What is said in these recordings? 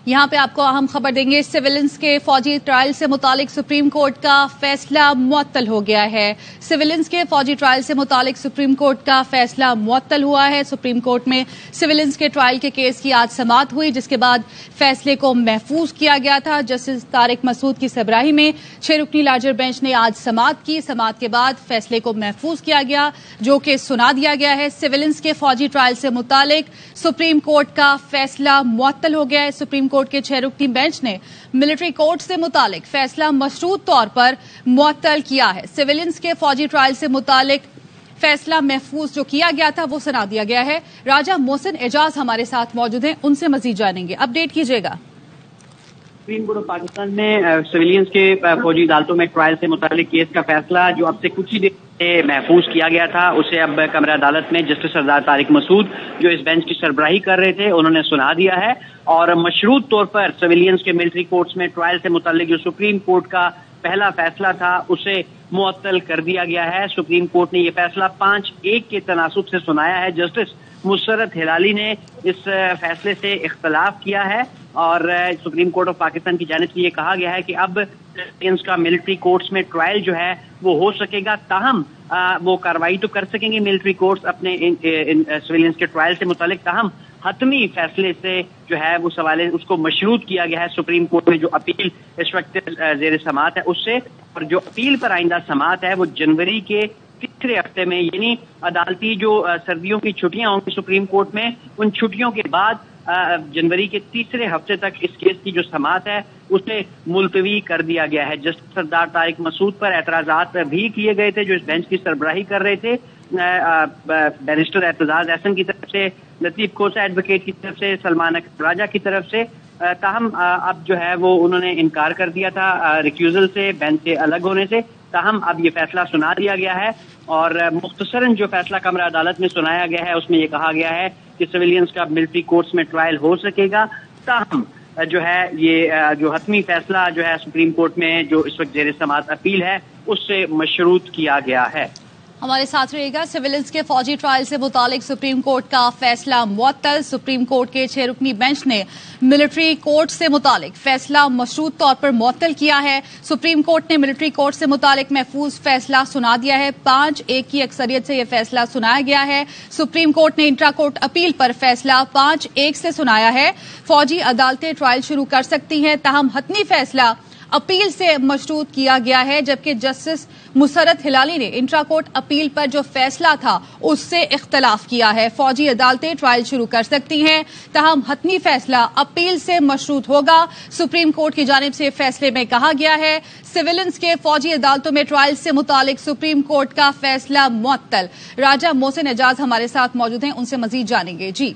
یہاں پہ آپ کو اہم خبر دیں گے، سویلنس کے فوجی ٹرائل سے متعلق سپریم کورٹ کا فیصلہ معطل ہو گیا ہے۔ سویلنس کے فوجی ٹرائل سے متعلق سپریم کورٹ کا فیصلہ معطل ہوا ہے۔ سپریم کورٹ میں سویلنس کے ٹرائل کے کیس کی آج سماعت ہوئی، جس کے بعد فیصلے کو محفوظ کیا گیا تھا۔ جسٹس طارق مسعود کی سربراہی میں 6 رکنی لارجر بینچ نے آج سماعت کی۔ سماعت کے بعد فیصلے کو محفوظ کیا گیا، جو کہ سنا دیا گیا ہے۔ سویلنس کے فوجی ٹرائل سے متعلق سپریم کورٹ کا فیصلہ معطل ہو گیا ہے۔ سپریم کورٹ کے 6 رکنی بینچ نے ملٹری کورٹ سے متعلق فیصلہ مشروط طور پر معطل کیا ہے۔ سویلنس کے فوجی ٹرائل سے متعلق فیصلہ محفوظ جو کیا گیا تھا وہ سنا دیا گیا ہے۔ راجہ محسن اعجاز ہمارے ساتھ موجود ہیں، ان سے مزید جانیں گے، اپ ڈیٹ کیجیے گا۔ سپریم کورٹ آف پاکستان نے سویلینس کے فوجی عدالتوں میں ٹرائل سے متعلق کیس کا فیصلہ جو اب سے کچھ ہی دیر سے محفوظ کیا گیا تھا، اسے اب کمرہ عدالت میں جسٹس سردار طارق مسعود جو اس بینچ کی سربراہی کر رہے تھے انہوں نے سنا دیا ہے، اور مشروط طور پر سویلینس کے ملٹری کورٹس میں ٹرائل سے متعلق جو سپریم کورٹ کا پہلا فیصلہ تھا اسے معطل کر دیا گیا ہے۔ سپریم کورٹ نے یہ فیصلہ 5-1 کے تناسب سے سنایا ہے۔ جسٹس مسرت ہلالی نے اس فیصلے سے اختلاف کیا ہے، اور سپریم کورٹ آف پاکستان کی جانب سے یہ کہا گیا ہے کہ اب سویلینس کا ملٹری کورٹس میں ٹرائل جو ہے وہ ہو سکے گا، تاہم وہ کارروائی تو کر سکیں گے ملٹری کورٹس اپنے سویلینس کے ٹرائل سے متعلق، تاہم حتمی فیصلے سے جو ہے وہ سوال اس کو مشروط کیا گیا ہے سپریم کورٹ میں جو اپیل اس وقت زیر سماعت ہے اس سے، اور جو اپیل پر آئندہ سماعت ہے وہ جنوری کے تیسرے ہفتے میں، یعنی عدالتی جو سردیوں کی چھٹیاں ہوں گی سپریم کورٹ میں، ان چھٹیوں کے بعد جنوری کے تیسرے ہفتے تک اس کیس کی جو سماعت ہے اسے ملتوی کر دیا گیا ہے۔ جسٹس سردار طارق مسعود پر اعتراضات بھی کیے گئے تھے جو اس بینچ کی سربراہی کر رہے تھے، بیرسٹر اعتزاز احسن کی طرف سے، لطیف کھوسہ ایڈوکیٹ کی طرف سے، سلمان اکرم راجہ کی طرف سے، تاہم اب جو ہے وہ انہوں نے انکار کر دیا تھا ریکیوزل سے، بینچ سے الگ ہونے سے، تاہم اب یہ فیصلہ سنا دیا گیا ہے، اور مختصراً جو فیصلہ کمرہ عدالت میں سنایا گیا ہے اس میں یہ کہا گیا ہے کہ سویلینس کا ملٹری کورٹس میں ٹرائل ہو سکے گا، تاہم جو ہے یہ جو حتمی فیصلہ جو ہے سپریم کورٹ میں جو اس وقت زیر سماعت اپیل ہے اس سے مشروط کیا گیا ہے۔ ہمارے ساتھ رہے گا۔ سویلنس کے فوجی ٹرائل سے متعلق سپریم کورٹ کا فیصلہ معطل۔ سپریم کورٹ کے 6 رکنی بینچ نے ملٹری کورٹ سے متعلق فیصلہ مشروط طور پر معطل کیا ہے۔ سپریم کورٹ نے ملٹری کورٹ سے متعلق محفوظ فیصلہ سنا دیا ہے۔ 5-1 کی اکثریت سے یہ فیصلہ سنایا گیا ہے۔ سپریم کورٹ نے انٹرا کورٹ اپیل پر فیصلہ 5-1 سے سنایا ہے۔ فوجی عدالتیں ٹرائل شروع کر سکتی ہیں، تاہم حتمی فیصلہ اپیل سے مشروط کیا گیا ہے، جبکہ جسٹس مسرت ہلالی نے انٹرا کورٹ اپیل پر جو فیصلہ تھا اس سے اختلاف کیا ہے۔ فوجی عدالتیں ٹرائل شروع کر سکتی ہیں، تاہم حتمی فیصلہ اپیل سے مشروط ہوگا۔ سپریم کورٹ کی جانب سے فیصلے میں کہا گیا ہے سویلنس کے فوجی عدالتوں میں ٹرائل سے متعلق سپریم کورٹ کا فیصلہ معطل۔ راجہ محسن اعجاز ہمارے ساتھ موجود ہیں، ان سے مزید جانیں گے۔ جی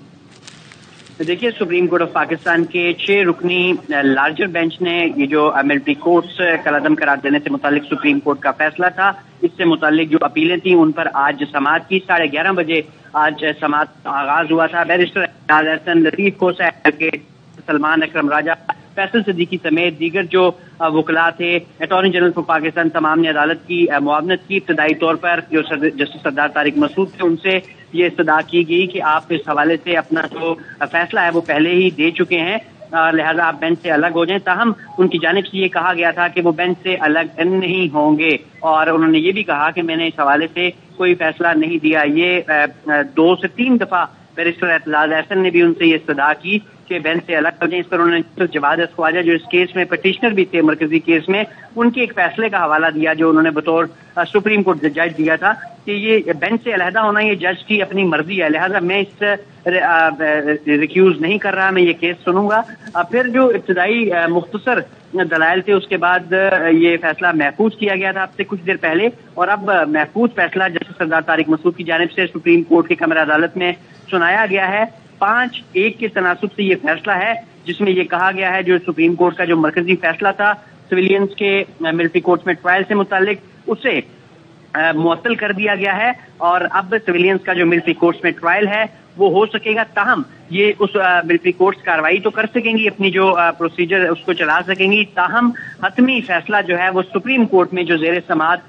دیکھیے، سپریم کورٹ آف پاکستان کے 6 رکنی لارجر بینچ نے یہ جو ملٹری کورٹس کالعدم قرار دینے سے متعلق سپریم کورٹ کا فیصلہ تھا، اس سے متعلق جو اپیلیں تھیں ان پر آج سماعت کی۔ 11:30 بجے آج سماعت آغاز ہوا تھا۔ بیرسٹر اعتزاز احسن، لطیف کھوسہ ایڈوکیٹ، سلمان اکرم راجہ، فیصل صدیقی سمیت دیگر جو وکلاء تھے، اٹارنی جنرل آف پاکستان، تمام نے عدالت کی معاونت کی۔ ابتدائی طور پر جو جسٹس سردار طارق مسعود تھے ان سے یہ استدعا کی گئی کہ آپ اس حوالے سے اپنا جو فیصلہ ہے وہ پہلے ہی دے چکے ہیں، لہذا آپ بینچ سے الگ ہو جائیں، تاہم ان کی جانب سے یہ کہا گیا تھا کہ وہ بینچ سے الگ نہیں ہوں گے، اور انہوں نے یہ بھی کہا کہ میں نے اس حوالے سے کوئی فیصلہ نہیں دیا۔ یہ 2 سے 3 دفعہ بیرسٹر اعتزاز احسن نے بھی ان سے یہ استدعا کی کہ بینچ سے الگ ہو جائیں۔ اس پر انہوں نے جواد خواجہ جو اس کیس میں پٹیشنر بھی تھے مرکزی کیس میں، ان کے ایک فیصلے کا حوالہ دیا جو انہوں نے بطور سپریم کورٹ جج دیا تھا کہ یہ بینچ سے علیحدہ ہونا یہ جج کی اپنی مرضی ہے، لہذا میں اس ریکیوز نہیں کر رہا، میں یہ کیس سنوں گا۔ پھر جو ابتدائی مختصر دلائل تھے اس کے بعد یہ فیصلہ محفوظ کیا گیا تھا اب سے کچھ دیر پہلے، اور اب محفوظ فیصلہ جسٹس سردار طارق مسعود کی جانب سے سپریم کورٹ کے کمرہ عدالت میں سنایا گیا ہے۔ 5-1 کے تناسب سے یہ فیصلہ ہے جس میں یہ کہا گیا ہے جو سپریم کورٹ کا جو مرکزی فیصلہ تھا سویلینس کے ملٹری کورٹس میں ٹرائل سے متعلق اسے معطل کر دیا گیا ہے، اور اب سویلینس کا جو ملٹری کورٹس میں ٹرائل ہے وہ ہو سکے گا، تاہم یہ اس ملٹری کورٹس کارروائی تو کر سکیں گی، اپنی جو پروسیجر اس کو چلا سکیں گی، تاہم حتمی فیصلہ جو ہے وہ سپریم کورٹ میں جو زیر سماعت